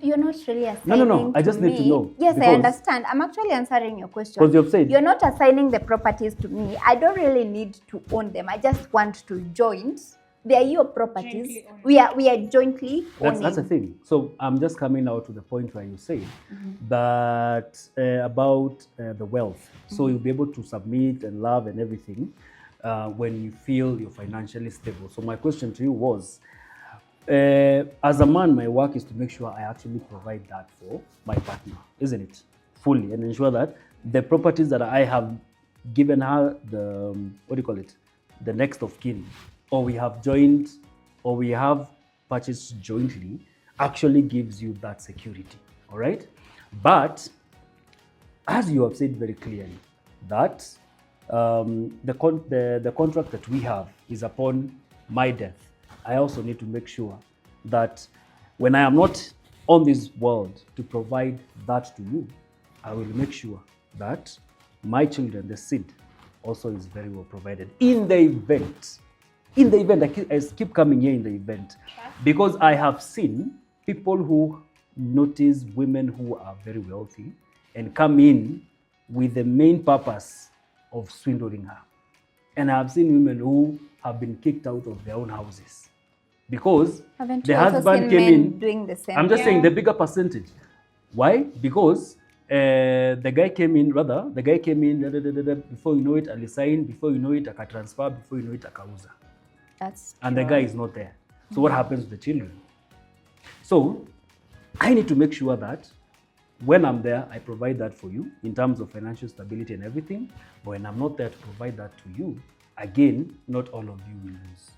You're not really assigning No. I just need to me. know, Yes, I because- understand. I'm actually answering your question. Because you've said- You're not assigning the properties to me. I don't really need to own them. I just want to join. They are your properties. Jointly owned. We are jointly owning. That's the thing. So I'm just coming out to the point where you say that about the wealth. So you'll be able to submit and love and everything when you feel you're financially stable. So my question to you was, as a man, my work is to make sure I actually provide that for my partner, isn't it? Fully, and ensure that the properties that I have given her the next of kin, or we have joined, or we have purchased jointly, actually gives you that security. All right, but as you have said very clearly, that the contract that we have is upon my death. I also need to make sure that when I am not on this world to provide that to you, I will make sure that my children, the seed, also is very well provided. In the event, I keep coming here in the event, because I have seen people who notice women who are very wealthy and come in with the main purpose of swindling her. And I have seen women who have been kicked out of their own houses because Haven't the you also husband seen came men in. doing the same? I'm just saying Yeah. the bigger percentage. Why? Because the guy came in, before you know it, alisign, before you know it, akatransfer, before you know it, akauza. That's And the true. guy is not there. So what happens to the children? So I need to make sure that when I'm there, I provide that for you in terms of financial stability and everything. But when I'm not there to provide that to you, again, not all of you will lose.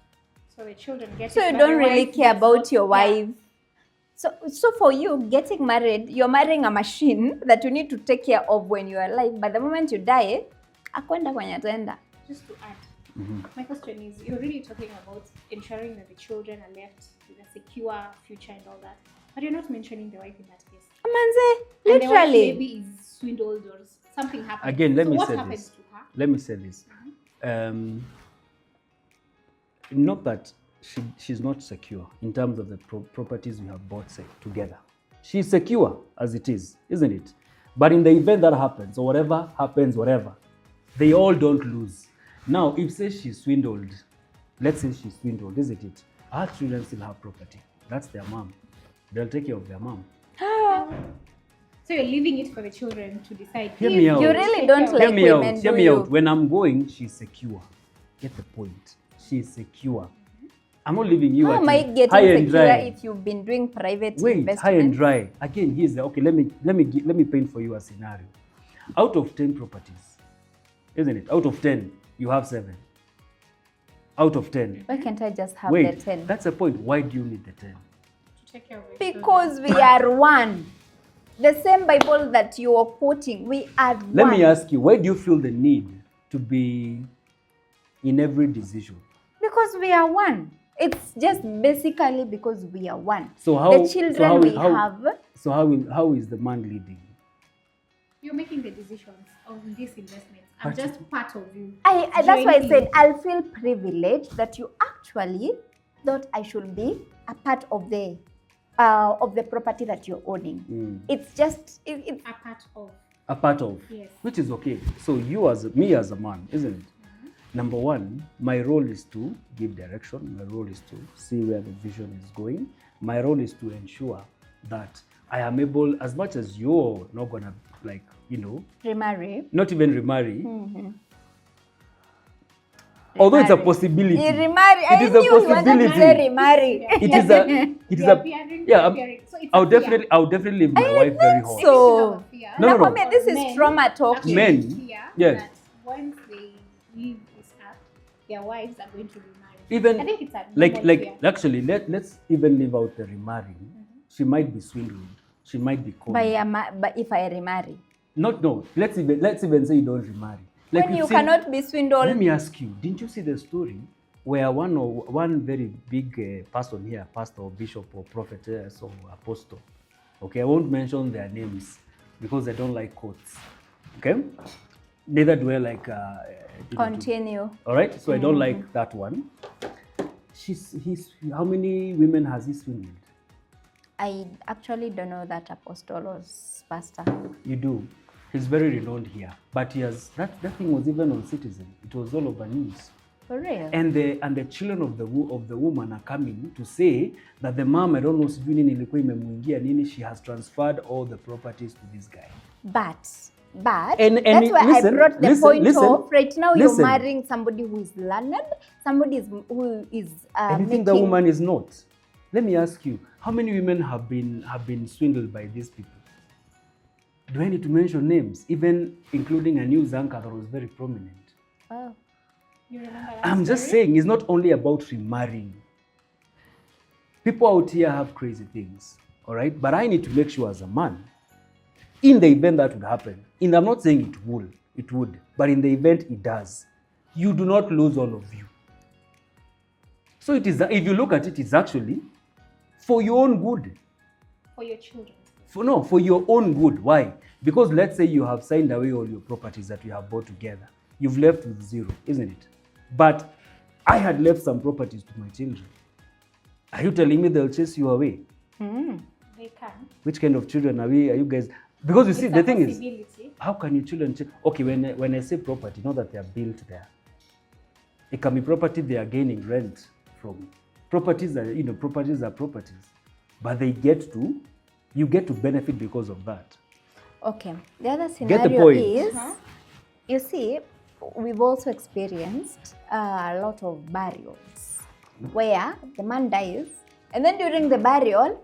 So the children get So it, you but don't the really wife care gets about what- your Yeah. wife. So for you, getting married, you're marrying a machine that you need to take care of when you're alive. But the moment you die, akwenda kwenye ataenda. Just to add, my question is, you're really talking about ensuring that the children are left with a secure future and all that, but you're not mentioning the wife in that case. Manze, And the wife literally. maybe is swindled or something happens. Again, let So me what say happens this. to her? Let me say this. Not that she's not secure in terms of the properties we have bought together. She's secure as it is, isn't it? But in the event that happens, or whatever happens, they all don't lose. Now, if say she's swindled, let's say she's swindled, isn't it? Our children still have property. That's their mom. They'll take care of their mom. So you're leaving it for the children to decide. Hear if me out. You they really take don't care of like Hear me women, out. Hear do me you? out. When I'm going, she's secure. Get the point. She's secure. I'm not leaving you How at am I high getting and secure dry. if you've been doing private Wait, investments? high and dry. Again, here's the okay. Let me paint for you a scenario. Out of 10 properties, isn't it? Out of 10, you have 7. Out of 10. Why can't I just have Wait, the 10? that's the point. Why do you need the 10? To take care of the children. Because we are one. The same Bible that you are quoting, we are one. Let me ask you, why do you feel the need to be in every decision? Because we are one. It's just basically because we are one. So how? The children we have. So how is the man leading? You're making the decisions on this investment. I'm But- just part of you. That's why I Jointly. said I'll feel privileged that you actually thought I should be a part of the property that you're owning. It's just it's A part of. A part of. Yes. Which is okay. So you as a man, isn't it? Number one, my role is to give direction. My role is to see where the vision is going. My role is to ensure that I am able, as much as you're not gonna like, you know, Remarry. not even remarry. Although it's a possibility. Remarry. It is a possibility. Remarry. It is a. I'll definitely leave my wife very hot. So, No. This is trauma talking. Men, yes. That once they leave this earth, their wives are going to be married. Even I think it's a like normal fear. actually, let's even leave out the remarrying. She might be swindled. She might be conned. But if I remarry. No. Let's even say you don't remarry. Like When you you've seen- cannot be swindled. Let me ask you, didn't you see the story where one very big person here, pastor or bishop or prophetess or apostle, okay, I won't mention their names because I don't like quotes, okay? Neither do I like... Continue. all right, so I don't like that one. How many women has he swindled? I actually don't know that apostle or pastor. You do. He's very renowned here, but he has that thing was even on Citizen. It was all over news. For real? And the children of the woman are coming to say that the mom, I don't know, sijui nini ilikuwa imemuingia nini, she has transferred all the properties to this guy. But And that's why listen, I brought the listen, point listen, of right now you're listen. marrying somebody who is learned, somebody who is And you think the woman is not? Let me ask you, how many women have been swindled by these people? Do I need to mention names, even including a news anchor that was very prominent? Oh. You remember that I'm just story? saying, it's not only about remarrying. People out here have crazy things, all right? But I need to make sure as a man, in the event that would happen, and I'm not saying it would, but in the event it does, you do not lose all of you. So it is, if you look at it, it's actually for your own good. For your children. For your own good. Why? Because let's say you have signed away all your properties that you have bought together. You've left with zero, isn't it? But I had left some properties to my children. Are you telling me they'll chase you away? They can. Which kind of children are you guys? Because you see, It's the a thing is, possibility. how can your children okay, when I say property, not that they are built there. It can be property they are gaining rent from. Properties are properties, but you get to benefit because of that. Okay. The other Get the scenario point. is, you see, we've also experienced a lot of burials where the man dies, and then during the burial,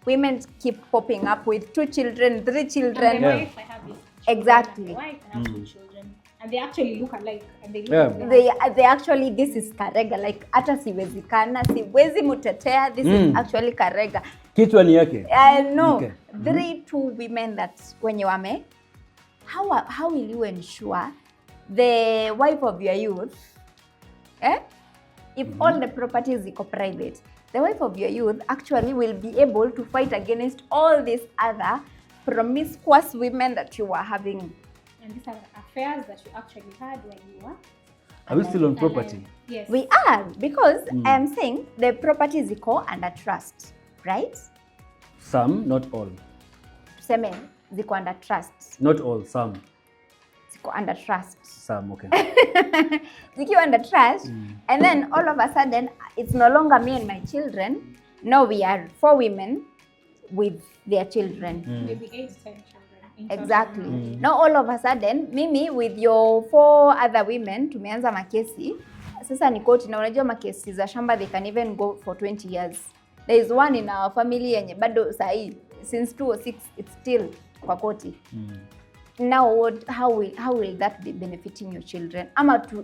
women keep popping up with 2 children, 3 children. And the wife, I have this. Exactly. The wife, I have 2 children. And they actually look alike. And they look Yeah. alike. They actually, this is karega, like hata siwezikana, siwezi mutetea, this is actually karega. Kichwa ni yake. No, Okay. 2 women that when you are how will you ensure the wife of your youth, if all the properties are private, the wife of your youth actually will be able to fight against all these other promiscuous women that you are having. And these are affairs that you actually had when you were. Are we still on property? Yes. We are, because I am saying the properties are under trust, right? Some, not all. Tuseme ziko under trust. Not all, some. Ziko under trust. Some, okay. Zikiwa under trust, and then all of a sudden, it's no longer me and my children. No, we are 4 women with their children. Maybe 8, 10 children. in total. Exactly. Now all of a sudden, mimi with your 4 other women, tumeanza makesi. Sasa ni koti, na unajua makesi za shamba, they can even go for 20 years. There is one in our family yenye bado sahi, since 2006, it's still kwa koti. Now, how will that be benefiting your children?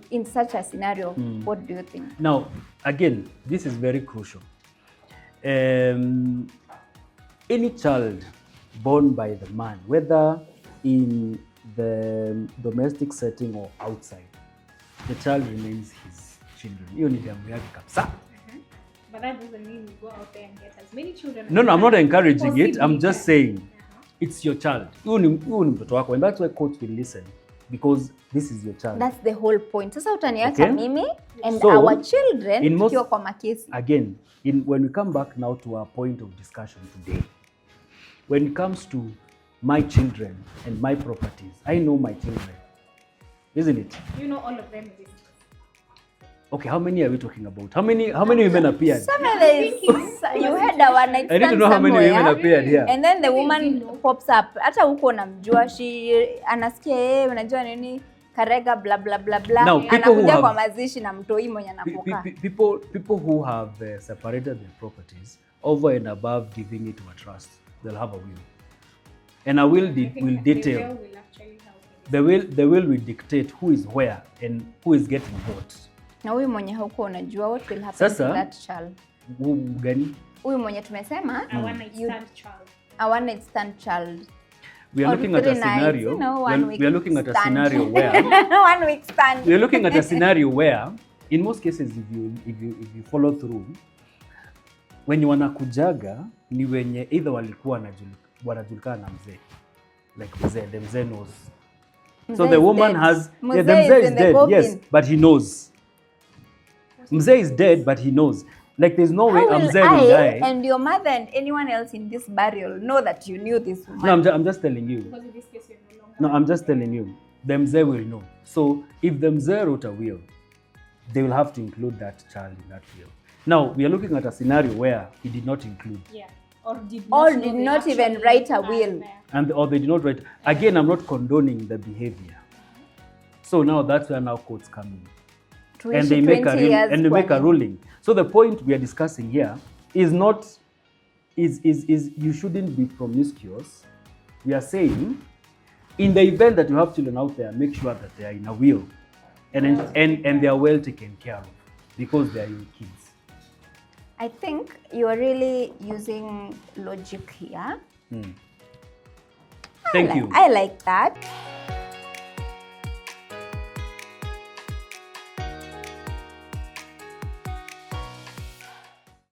In such a scenario, what do you think? Now, again, this is very crucial. Any child born by the man, whether in the domestic setting or outside, the child remains his children. Hiyo ni damu yake kabisa. But that doesn't mean you go out there and get as many children. No, I'm not encouraging it. I'm just saying, Uh-huh. it's your child. Huyu ni mtoto wako, and that's why courts will listen, because this is your child. That's the whole point. Sasa utaniacha Okay. mimi and So, our children in most- tukiwa kwa makesi. Again, when we come back now to our point of discussion today, when it comes to my children and my properties, I know my children, isn't it? You know all of them. Is it? Okay, how many are we talking about? How many women appeared? You heard had a one night I need to stand know how many women somewhere. appeared here. And then the Maybe woman you know. pops up. Hata huko unamjua, anasikia yeye unajua nini karega bla bla bla bla. Now, people who Anakuja have- kwa mazishi na mtoi mwenye anakukaa. People who have separated their properties over and above giving it to a trust, they'll have a will. And a will will detail. The will will actually help. The will will dictate who is where and who is getting what. Na huyu mwenye hauko unajua what will happen Sasa, to that child. Who gani? Huyu mwenye tumesema A one night stand child. a one night stand child. We are Or looking at a 3 nights, scenario. you know, we 1 are- week we are looking at a stand. scenario where 1 week stand. we are looking at a scenario where, in most cases, if you follow through, when wanakujaga ni wenye either walikuwa wanajulikana na mzee, like mzee, the mzee knows. So Mzee the is woman dead. has Mzee the is mzee in is the dead, coffin. yes, but he knows. Mzee is dead, but he knows. Like there's no way How a will mzee will die. and your mother and anyone else in this burial know that you knew this woman? No, I'm just telling you. Because in this case, you're no longer. No, I'm just telling you. The mzee will know. So if the mzee wrote a will, they will have to include that child in that will. Now, we are looking at a scenario where he did not include. Yeah. Or did Or know did they not even actually write a are will. there. Or they did not write. Again, I'm not condoning the behavior. So now that's where now courts come in. Tuishi And they make 20 years and they make kwa a nini? ruling. So the point we are discussing here is not is you shouldn't be promiscuous. We are saying in the event that you have children out there, make sure that they are in a will and they are well taken care of because they are your kids. I think you are really using logic here. Thank you. I like that.